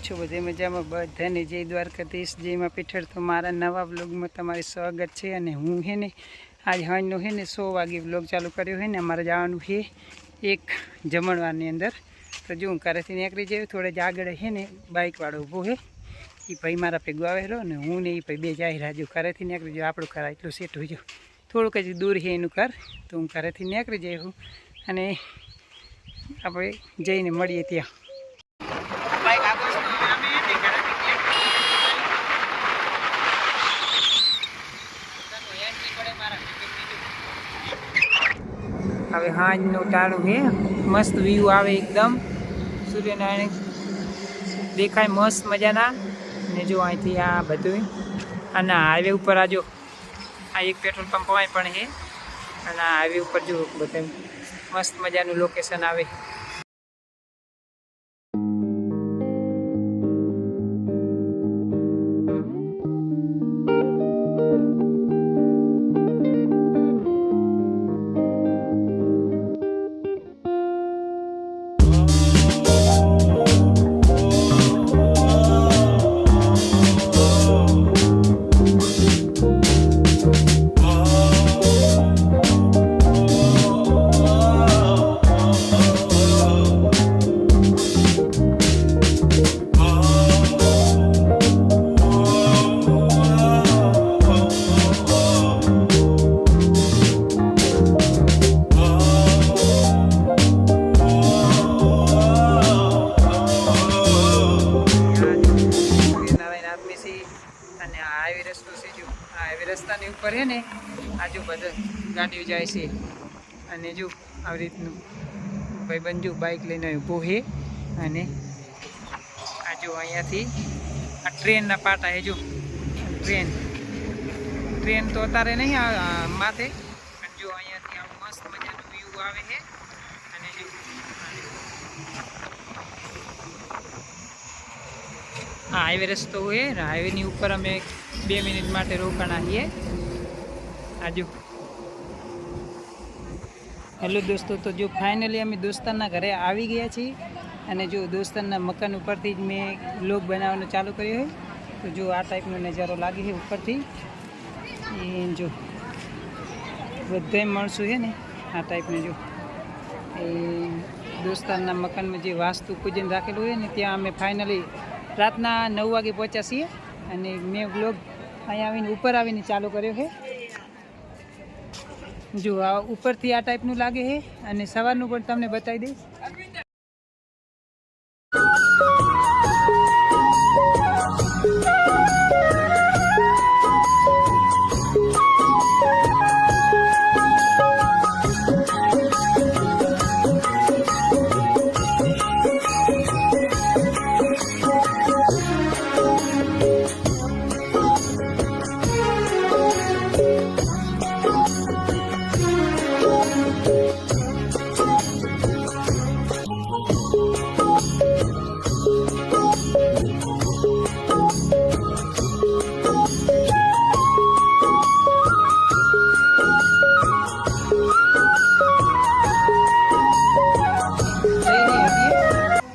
છો બધે મજામાં? બધાને જય દ્વારકાધીશ, જય માં પીઠળ। તો મારા નવા વ્લોગમાં તમારું સ્વાગત છે। અને હું હે ને આજ હાંજનો હે ને 100 વાગે વ્લોગ ચાલુ કર્યો હે ને અમારે જવાનું છે એક જમણવારની અંદર। તો જો હું ઘરેથી નીકળી જાઉં, થોડે જ આગળ હે ને બાઇકવાળો ઊભો હે, એ ભાઈ મારા ભેગો આવેલો ને હું ને એ ભાઈ બે જાય રાજુ ઘરેથી નીકળી જાઉં। આપણું ઘર એટલું સેટ હોય જો થોડુંક જ દૂર છે એનું ઘર, તો હું ઘરેથી નીકળી જાઉં અને આપણે જઈને મળીએ ત્યાં। હવે હાંજનું ટાણું છે, મસ્ત વ્યૂ આવે, એકદમ સૂર્યનારાયણ દેખાય મસ્ત મજાના। ને જો અહીંથી આ બધું અને હાઈવે ઉપર આ જો આ એક પેટ્રોલ પંપ પણ છે અને આ હાઈવે ઉપર જો બધું મસ્ત મજાનું લોકેશન આવે। રસ્તાની ઉપર હે ને આજુ બધા ગાડીઓ જાય છે અને જો આવી રીતનું ભાઈબંધ જો બાઇક લઈને ઊભો છે અને આ જો અહીંયાથી આ ટ્રેનના પાટા હે, જો ટ્રેન તો અત્યારે નહીં માથે, પણ જો અહીંયાથી આવું મસ્ત મજાનું વ્યૂ આવે છે। અને જો આ હાઈવે રસ્તો હોય ને, હાઈવેની ઉપર અમે 2 મિનિટ માટે રોકાણા છીએ આજુ। હેલો દોસ્તો, તો જો ફાઇનલી અમે દોસ્તારના ઘરે આવી ગયા છીએ અને જો દોસ્તારના મકાન ઉપરથી જ મેં વ્લોગ બનાવવાનું ચાલુ કર્યો છે। તો જો આ ટાઈપનો નજારો લાગે છે ઉપરથી, એ જો બધા માણસો છે ને આ ટાઈપનું જો એ દોસ્તારના મકાનમાં જે વાસ્તુ પૂજન રાખેલું હોય ને ત્યાં અમે ફાઇનલી રાતના 9 વાગે પહોંચ્યા છીએ અને મેં વ્લોગ અહીંયા આવીને ઉપર આવીને ચાલુ કર્યો છે। જો આ ઉપરથી આ ટાઈપનું લાગે છે અને સવારનું પણ તમને બતાવી દઈશ।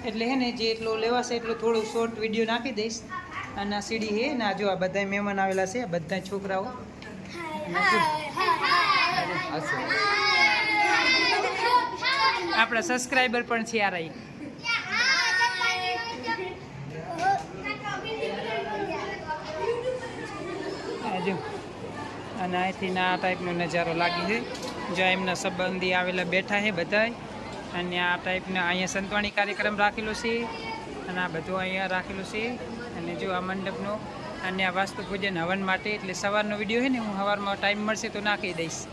એટલે હે ને જેટલો લેવાશે એટલો થોડું શોર્ટ વિડીયો નાખી દઈશ। અને આ સીડી છે ને, જો આ બધા મહેમાન આવેલા છે, બધા છોકરાઓ, આપણા સબસ્ક્રાઈબર પણ છે આ રહી। જો અને અહીંથી ના આ ટાઈપનો નજારો લાગી છે, જો એમના સંબંધી આવેલા બેઠા છે બધા, અને આ ટાઈપના અહીંયા સંતવાણી કાર્યક્રમ રાખેલો છે અને આ બધું અહીંયા રાખેલું છે। અને જો આ મંડપનો અને આ વાસ્તુ પૂજન હવન માટે, એટલે સવારનો વિડીયો છે ને હું સવારમાં ટાઈમ મળશે તો નાખી દઈશ।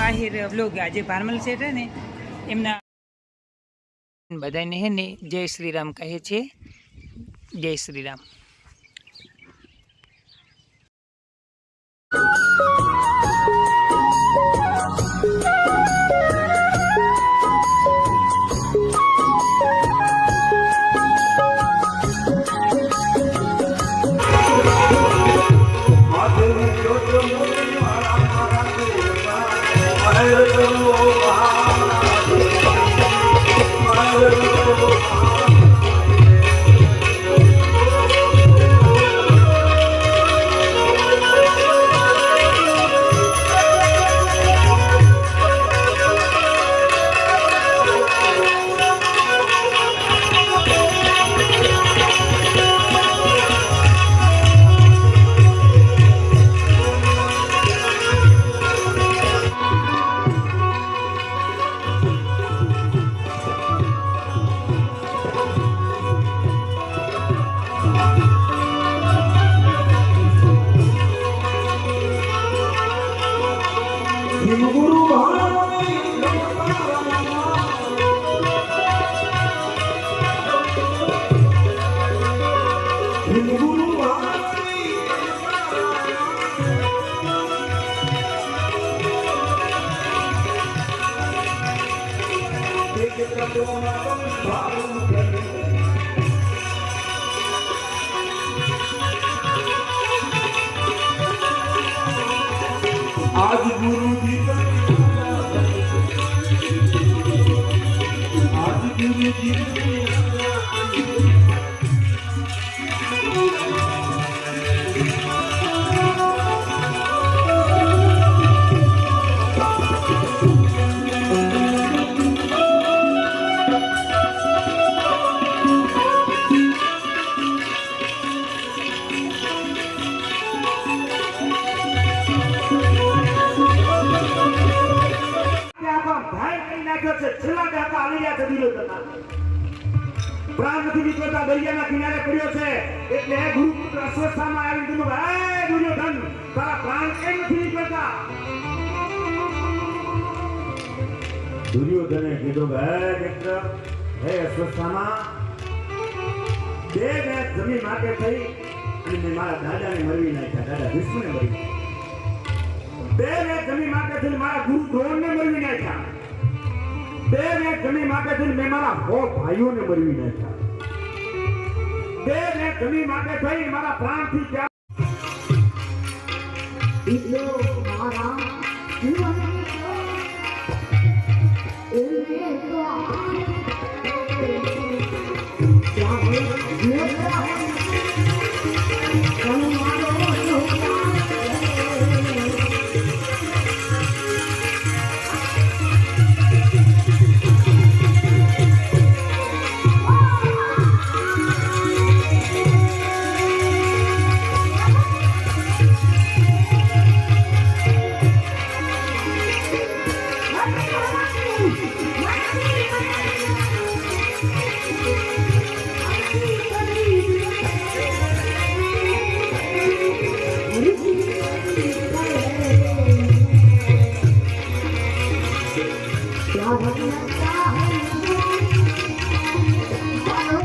આહિર વ્લોગ આજે ભારમલ શેઠ હે ને એમના બધાને હે ને જય શ્રી રામ કહે છે. જય શ્રી રામ. आज गुरु जी आज गुरु जी પ્રાણ નથી નીકળતા દરિયાના કિનારે પડ્યો છે એટલે ગુરુપુત્ર અશ્વત્થામા આવી કીધું હે દુર્યોધન તારા પ્રાણ કેમ નથી નીકળતા. દુર્યોધને કીધું હે મિત્ર હે અશ્વત્થામા બે મેચ જમીન માટે થઈ અને મેં મારા દાદાને મરવી નાખ્યા. દાદા ભીષ્મને મરી બે મેચ જમીન માટે થઈ મારા ગુરુ દ્રોણને મરવી નાખ્યા. બે મેચ જમીન માટે થઈ મેં મારા 6 ભાઈઓને મરવી નાખ્યા. બે મેચ જમીન માટે થઈ મારા પ્રાણથી ત્યાં એટલે મારા જીવન એને તો क्या